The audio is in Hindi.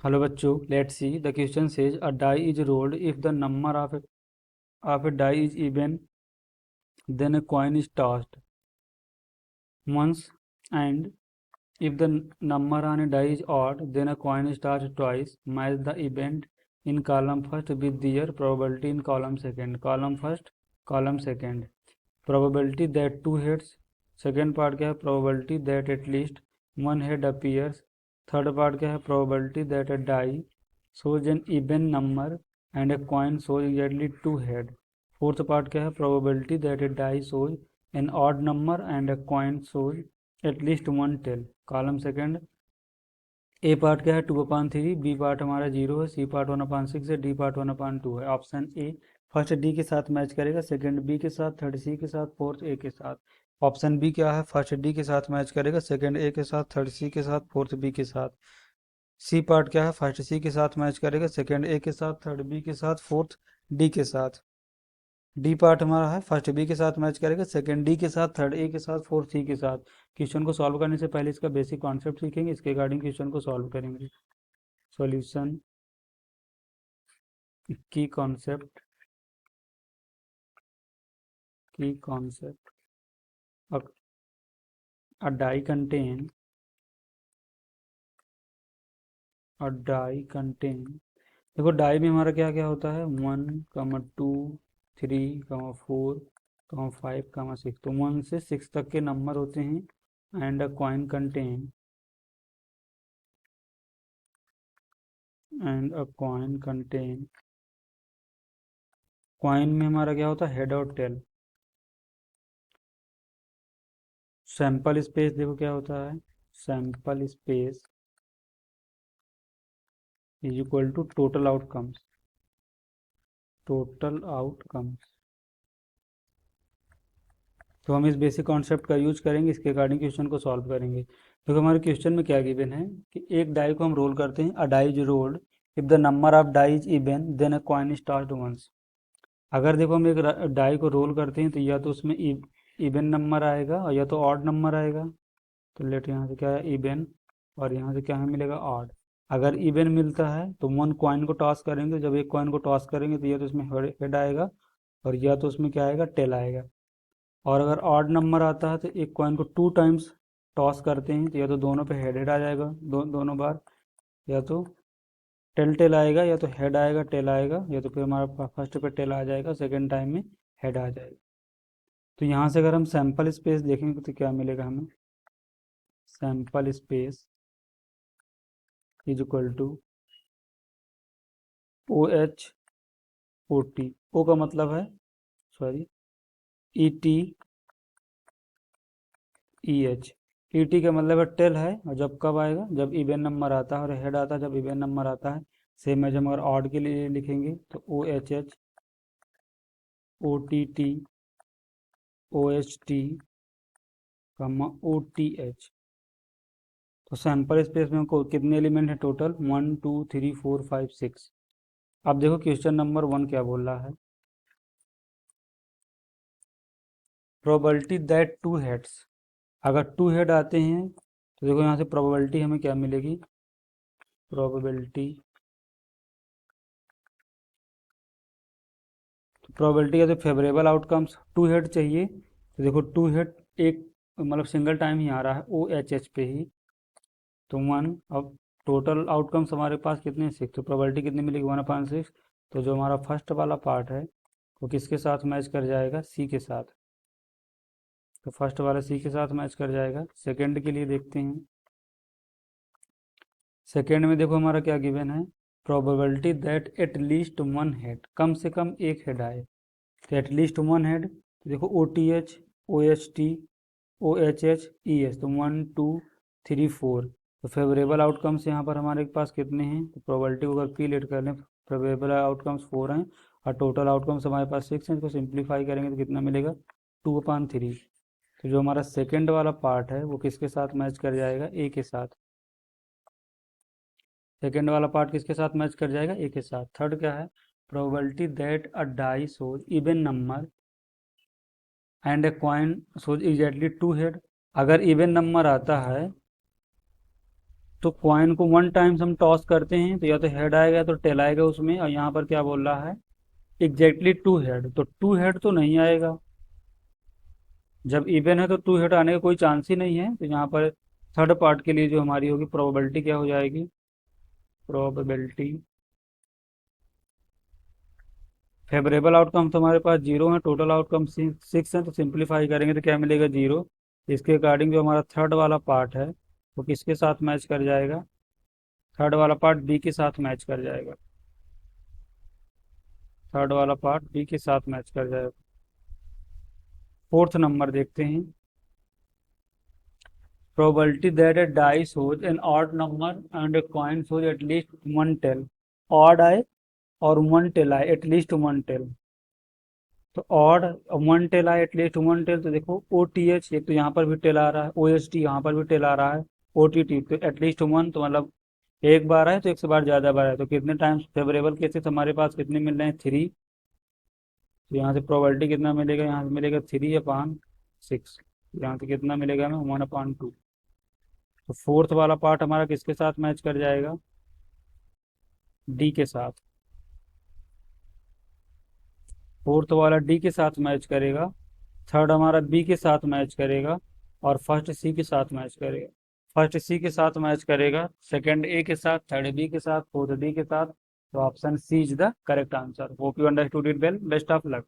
Hello bachcho, let's see. The question says a die is rolled if the number of a die is even, then a coin is tossed once, and if the number on a die is odd, then a coin is tossed twice. Match the event in column first with their probability in column second. Column first, column second. Probability that two heads. Second part क्या है? Probability that at least one head appears. Third part क्या है? Probability that a die shows an even number and a coin shows exactly two head. Fourth part क्या है? Probability that a die shows an odd number and a coin shows at least one tail. Column second. A part क्या है? 2/3, बी पार्ट हमारा 0 है, सी पार्ट 1/6 है, डी पार्ट 1/2 है. ऑप्शन ए फर्स्ट डी के साथ मैच करेगा, सेकंड बी के साथ, थर्ड सी के साथ, फोर्थ ए के साथ. ऑप्शन बी क्या है? फर्स्ट डी के साथ मैच करेगा, सेकंड ए के साथ, थर्ड सी के साथ, फोर्थ बी के साथ. सी पार्ट क्या है? फर्स्ट सी के साथ मैच करेगा, सेकंड ए के साथ, थर्ड बी के साथ, फोर्थ डी के साथ. डी पार्ट हमारा है फर्स्ट बी के साथ मैच करेगा, सेकंड डी के साथ, थर्ड ए के साथ, फोर्थ सी के साथ. क्वेश्चन को सॉल्व करने से पहले इसका बेसिक कॉन्सेप्ट सीखेंगे, इसके अकॉर्डिंग क्वेश्चन को सॉल्व करेंगे. सॉल्यूशन की कॉन्सेप्ट a die contain. देखो डाई में हमारा क्या क्या होता है? 1, 2, 3, 4, 5, 6. तो 1 से 6 तक के नंबर होते हैं. And a coin contain coin में हमारा क्या होता है? हेड और टेल. सैंपल स्पेस देखो क्या होता है? Sample space is equal to total outcomes. तो हम इस बेसिक कॉन्सेप्ट का यूज करेंगे, इसके अकॉर्डिंग क्वेश्चन को सॉल्व करेंगे. देखो हमारे क्वेश्चन में क्या गिवन है कि एक डाई को हम रोल करते हैं. A die is rolled if the number of die is even then a coin is tossed once. अगर देखो हम एक डाई को रोल करते हैं तो या तो उसमें इवन नंबर आएगा और या तो ऑड नंबर आएगा. तो लेट यहाँ से क्या है? इवन. और यहाँ से क्या हमें मिलेगा? ऑड. अगर इवन मिलता है तो वन कॉइन को टॉस करेंगे. जब एक कॉइन को टॉस करेंगे तो या तो उसमें हेड आएगा और या तो उसमें क्या आएगा? टेल आएगा. और अगर ऑड नंबर आता है तो एक कॉइन को 2 टाइम्स टॉस करते हैं तो या तो दोनों पे हेड हेड आ जाएगा दोनों बार, या तो टेल टेल आएगा, या तो हेड आएगा टेल आएगा, या तो फिर हमारा फर्स्ट पे टेल आ जाएगा, सेकेंड टाइम में हेड आ जाएगा. तो यहाँ से अगर हम सैंपल स्पेस देखेंगे तो क्या मिलेगा हमें? Sample space is equal to O H O T. O का मतलब है, sorry, E T E H. E T का मतलब है टेल है. और जब कब आएगा? जब इवन नंबर आता है. और हेड आता है जब इवन नंबर आता है. सेम है जब हम अगर ऑड के लिए लिखेंगे तो O H H, O T T, O H T, O T H. तो सैंपल स्पेस में हमको कितने एलिमेंट है टोटल? 1, 2, 3, 4, 5, 6. अब देखो क्वेश्चन नंबर 1 क्या बोल रहा है? Probability that two heads. अगर टू हेड आते हैं तो देखो यहाँ से प्रोबेबिलिटी हमें क्या मिलेगी? प्रोबेबिलिटी का तो फेवरेबल आउटकम्स टू हेड चाहिए. तो देखो टू हेड एक मतलब सिंगल टाइम ही आ रहा है ओ एच एच पे ही. तो 1. अब टोटल आउटकम्स हमारे पास कितने? 6. तो प्रोबेबिलिटी कितनी मिलेगी? 1/6. तो जो हमारा फर्स्ट वाला पार्ट है वो किसके साथ मैच कर जाएगा? सी के साथ. तो फर्स्ट वाला सी के साथ मैच कर जाएगा. सेकंड के लिए देखते हैं. सेकंड में देखो हमारा क्या गिवन है? Probability that at least one head, कम से कम एक हेड आए. तो एट लीस्ट वन हेड. तो देखो O T H, O H T, O H H, E H. तो 1, 2, 3, 4. तो फेवरेबल आउटकम्स यहाँ पर हमारे पास कितने हैं? तो प्रोबेबिलिटी को अगर पी लेट कर लें, फेवरेबल आउटकम्स 4 हैं और टोटल आउटकम्स हमारे पास 6 हैं. इसको सिंप्लीफाई करेंगे तो कितना मिलेगा? 2/3. तो जो हमारा सेकेंड वाला पार्ट है वो किसके साथ मैच कर जाएगा? ए के साथ. सेकेंड वाला पार्ट किसके साथ मैच कर जाएगा? ए के साथ. थर्ड क्या है? Probability that a die shows even number and a coin shows exactly two head. अगर इवन नंबर आता है तो कॉइन को 1 टाइम्स हम टॉस करते हैं तो या तो हेड आएगा या तो टेल आएगा उसमें, और यहाँ पर क्या बोल रहा है, एग्जैक्टली 2 हेड, तो 2 हेड तो नहीं आएगा। जब इवन है तो 2 हेड आने का कोई चांस ही नहीं है, तो यहाँ पर थर्ड पार्ट के लिए जो हमारी होगी प्रोबेबिलिटी क्या हो जाएगी, प्रोबेबिलिटी फेवरेबल आउटकम तो हमारे पास 0 है, टोटल आउटकम 6 है, तो सिंप्लीफाई करेंगे तो क्या मिलेगा, 0। इसके अकॉर्डिंग जो हमारा थर्ड वाला पार्ट है वो किसके साथ मैच कर जाएगा, थर्ड वाला पार्ट बी के साथ मैच कर जाएगा, थर्ड वाला पार्ट बी के साथ मैच कर जाएगा। फोर्थ नंबर देखते हैं, probability that a die shows an odd number and a coin shows at least one tail, odd आए और वन टेल आए, एटलीस्ट वन टेल, तो ऑड वन टेल आए एटलीस्ट वन टेल, तो देखो ओ टी एच, एक तो यहाँ पर भी टेल आ रहा है, ओ एस टी यहाँ पर भी टेल आ रहा है, ओ टी टी तो एटलीस्ट वन, तो मतलब एक बार आए तो एक से बार ज़्यादा बार आए, तो कितने टाइम्स फेवरेबल केसेस हमारे पास कितने मिल रहे हैं, 3। तो यहाँ से प्रोबेबिलिटी कितना मिलेगा, यहाँ से मिलेगा 3/6, यहाँ से कितना मिलेगा हमें, 1/2। तो फोर्थ वाला पार्ट हमारा किसके साथ मैच कर जाएगा, डी के साथ, फोर्थ वाला डी के साथ मैच करेगा, थर्ड हमारा बी के साथ मैच करेगा, और फर्स्ट सी के साथ मैच करेगा, फर्स्ट सी के साथ मैच करेगा, सेकंड ए के साथ, थर्ड बी के साथ, फोर्थ डी के साथ। तो option C is the correct answer. Hope you understood it well, best of luck.